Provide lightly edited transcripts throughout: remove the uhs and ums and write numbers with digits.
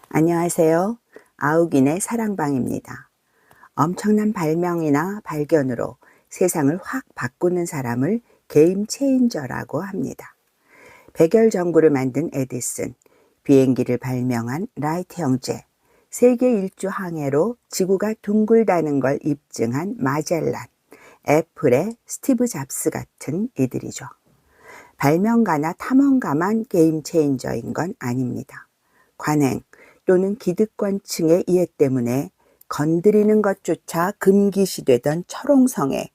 안녕하세요. 아욱인의 사랑방입니다. 엄청난 발명이나 발견으로 세상을 확 바꾸는 사람을 게임 체인저라고 합니다. 백열 전구를 만든 에디슨, 비행기를 발명한 라이트 형제, 세계 일주 항해로 지구가 둥글다는 걸 입증한 마젤란, 애플의 스티브 잡스 같은 이들이죠. 발명가나 탐험가만 게임 체인저인 건 아닙니다. 관행 또는 기득권층의 이해 때문에 건드리는 것조차 금기시되던 철옹성에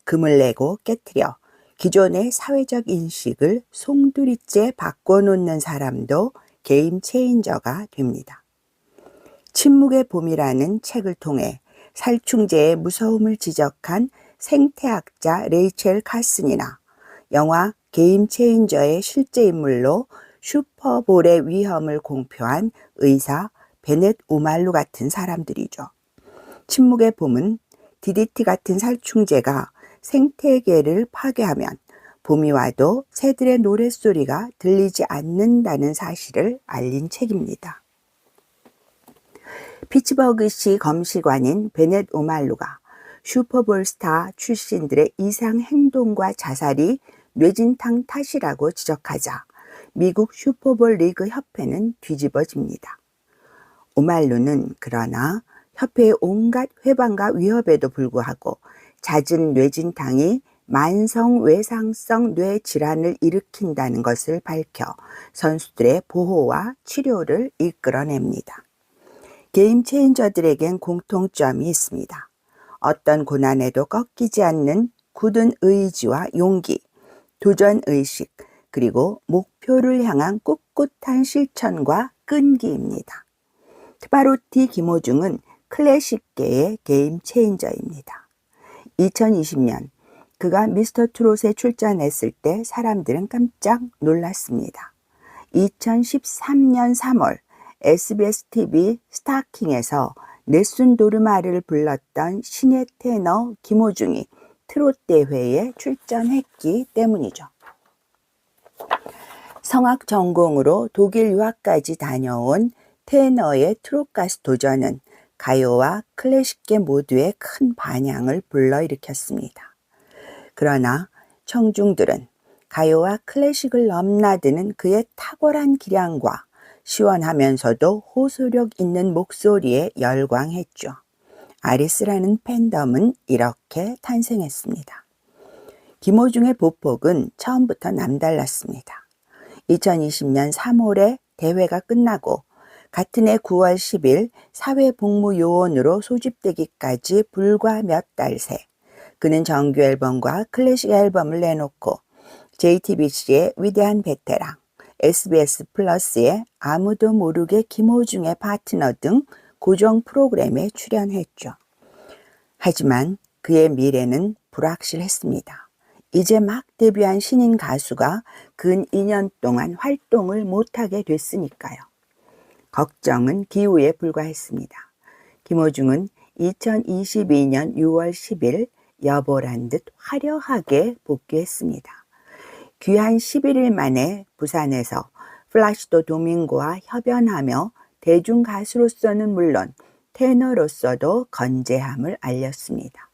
금을 내고 깨트려 기존의 사회적 인식을 송두리째 바꿔놓는 사람도 게임 체인저가 됩니다. 침묵의 봄이라는 책을 통해 살충제의 무서움을 지적한 생태학자 레이첼 카슨이나 영화 게임 체인저의 실제 인물로 슈퍼볼의 위험을 공표한 의사 베넷 오말루 같은 사람들이죠. 침묵의 봄은 DDT 같은 살충제가 생태계를 파괴하면 봄이 와도 새들의 노랫소리가 들리지 않는다는 사실을 알린 책입니다. 피츠버그시 검시관인 베넷 오말루가 슈퍼볼 스타 출신들의 이상 행동과 자살이 뇌진탕 탓이라고 지적하자 미국 슈퍼볼 리그 협회는 뒤집어집니다. 오말루는 그러나 협회의 온갖 회방과 위협에도 불구하고 잦은 뇌진탕이 만성 외상성 뇌 질환을 일으킨다는 것을 밝혀 선수들의 보호와 치료를 이끌어냅니다. 게임 체인저들에겐 공통점이 있습니다. 어떤 고난에도 꺾이지 않는 굳은 의지와 용기, 도전의식, 그리고 목표를 향한 꿋꿋한 실천과 끈기입니다. 트바로티 김호중은 클래식계의 게임 체인저입니다. 2020년 그가 미스터 트롯에 출전했을 때 사람들은 깜짝 놀랐습니다. 2013년 3월 SBS TV 스타킹에서 네순 도르마를 불렀던 신예 테너 김호중이 트롯 대회에 출전했기 때문이죠. 성악 전공으로 독일 유학까지 다녀온 테너의 트롯 가수 도전은 가요와 클래식계 모두에 큰 반향을 불러일으켰습니다. 그러나 청중들은 가요와 클래식을 넘나드는 그의 탁월한 기량과 시원하면서도 호소력 있는 목소리에 열광했죠. 아리스라는 팬덤은 이렇게 탄생했습니다. 김호중의 보폭은 처음부터 남달랐습니다. 2020년 3월에 대회가 끝나고 같은 해 9월 10일 사회복무요원으로 소집되기까지 불과 몇 달 새 그는 정규 앨범과 클래식 앨범을 내놓고 JTBC의 위대한 베테랑, SBS 플러스의 아무도 모르게 김호중의 파트너 등 고정 프로그램에 출연했죠. 하지만 그의 미래는 불확실했습니다. 이제 막 데뷔한 신인 가수가 근 2년 동안 활동을 못하게 됐으니까요. 걱정은 기우에 불과했습니다. 김호중은 2022년 6월 10일 여보란 듯 화려하게 복귀했습니다. 귀한 11일 만에 부산에서 플라시도 도밍고와 협연하며 대중가수로서는 물론 테너로서도 건재함을 알렸습니다.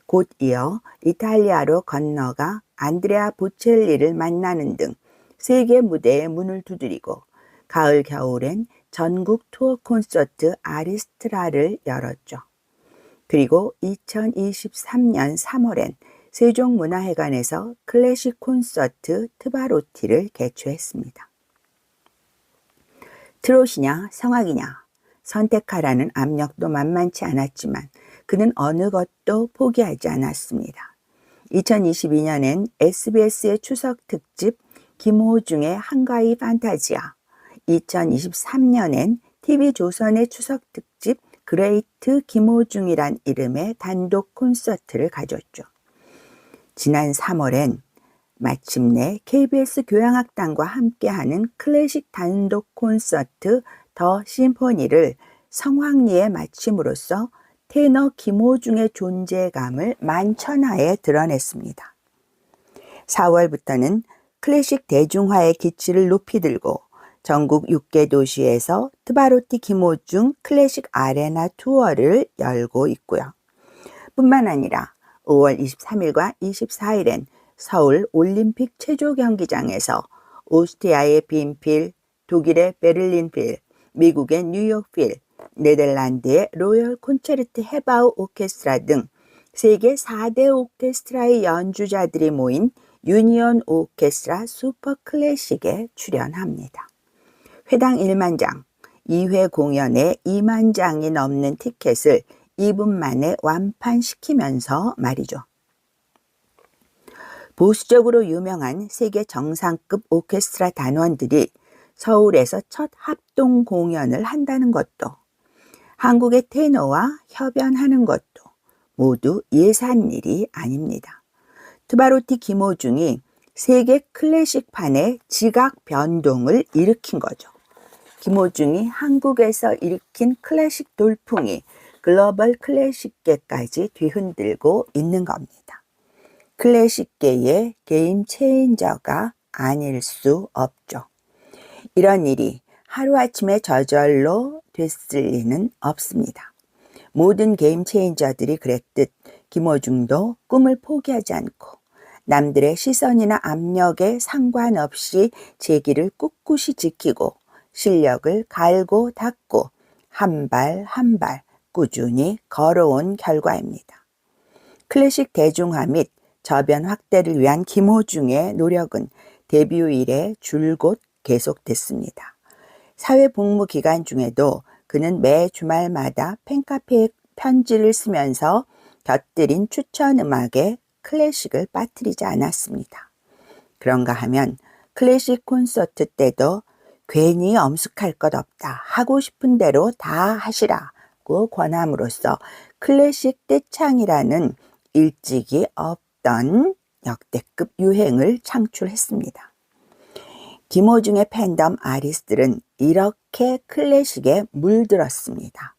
곧 이어 이탈리아로 건너가 안드레아 보첼리를 만나는 등 세계 무대에 문을 두드리고 가을 겨울엔 전국 투어 콘서트 아리스트라를 열었죠. 그리고 2023년 3월엔 세종문화회관에서 클래식 콘서트 트바로티를 개최했습니다. 트롯이냐 성악이냐 선택하라는 압력도 만만치 않았지만 그는 어느 것도 포기하지 않았습니다. 2022년엔 SBS의 추석 특집 김호중의 한가위 판타지아, 2023년엔 TV조선의 추석 특집 그레이트 김호중이란 이름의 단독 콘서트를 가졌죠. 지난 3월엔 마침내 KBS 교향악단과 함께하는 클래식 단독 콘서트 더 심포니를 성황리에 마침으로써 테너 김호중의 존재감을 만천하에 드러냈습니다. 4월부터는 클래식 대중화의 기치를 높이 들고 전국 6개 도시에서 트바로티 김호중 클래식 아레나 투어를 열고 있고요. 뿐만 아니라 5월 23일과 24일엔 서울 올림픽 체조 경기장에서 오스트리아의 빈필, 독일의 베를린 필, 미국의 뉴욕 필, 네덜란드의 로열 콘체르트 헤바우 오케스트라 등 세계 4대 오케스트라의 연주자들이 모인 유니온 오케스트라 슈퍼 클래식에 출연합니다. 회당 1만 장, 2회 공연에 2만 장이 넘는 티켓을 2분 만에 완판시키면서 말이죠. 보수적으로 유명한 세계 정상급 오케스트라 단원들이 서울에서 첫 합동 공연을 한다는 것도, 한국의 테너와 협연하는 것도 모두 예산 일이 아닙니다. 트바로티 김호중이 세계 클래식판의 지각 변동을 일으킨 거죠. 김호중이 한국에서 일으킨 클래식 돌풍이 글로벌 클래식계까지 뒤흔들고 있는 겁니다. 클래식계의 게임 체인저가 아닐 수 없죠. 이런 일이 하루아침에 저절로 됐을 리는 없습니다. 모든 게임 체인저들이 그랬듯 김호중도 꿈을 포기하지 않고 남들의 시선이나 압력에 상관없이 제 길을 꿋꿋이 지키고 실력을 갈고 닦고 한 발 한 발 꾸준히 걸어온 결과입니다. 클래식 대중화 및 저변 확대를 위한 김호중의 노력은 데뷔 이래 줄곧 계속됐습니다. 사회복무 기간 중에도 그는 매 주말마다 팬카페에 편지를 쓰면서 곁들인 추천 음악에 클래식을 빠뜨리지 않았습니다. 그런가 하면 클래식 콘서트 때도 괜히 엄숙할 것 없다, 하고 싶은 대로 다 하시라고 권함으로써 클래식 떼창이라는 일찍이 없던 역대급 유행을 창출했습니다. 김호중의 팬덤 아리스들은 이렇게 클래식에 물들었습니다.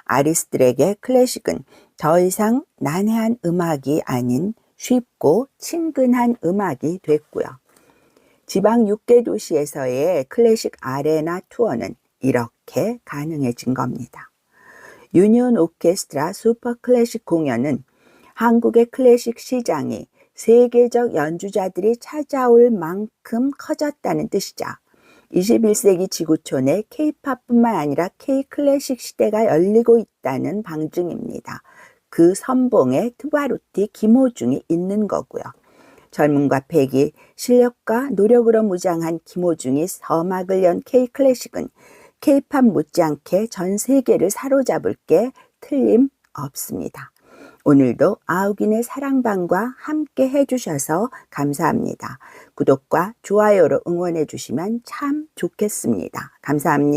아리스들에게 클래식은 더 이상 난해한 음악이 아닌 쉽고 친근한 음악이 됐고요. 지방 6개 도시에서의 클래식 아레나 투어는 이렇게 가능해진 겁니다. 유니온 오케스트라 슈퍼 클래식 공연은 한국의 클래식 시장이 세계적 연주자들이 찾아올 만큼 커졌다는 뜻이죠. 21세기 지구촌에 K-팝뿐만 아니라 K-클래식 시대가 열리고 있다는 방증입니다. 그 선봉에 트바로티 김호중이 있는 거고요. 젊음과 패기, 실력과 노력으로 무장한 김호중이 서막을 연 K-클래식은 K-팝 못지않게 전 세계를 사로잡을 게 틀림없습니다. 오늘도 아욱인의 사랑방과 함께 해주셔서 감사합니다. 구독과 좋아요로 응원해 주시면 참 좋겠습니다. 감사합니다.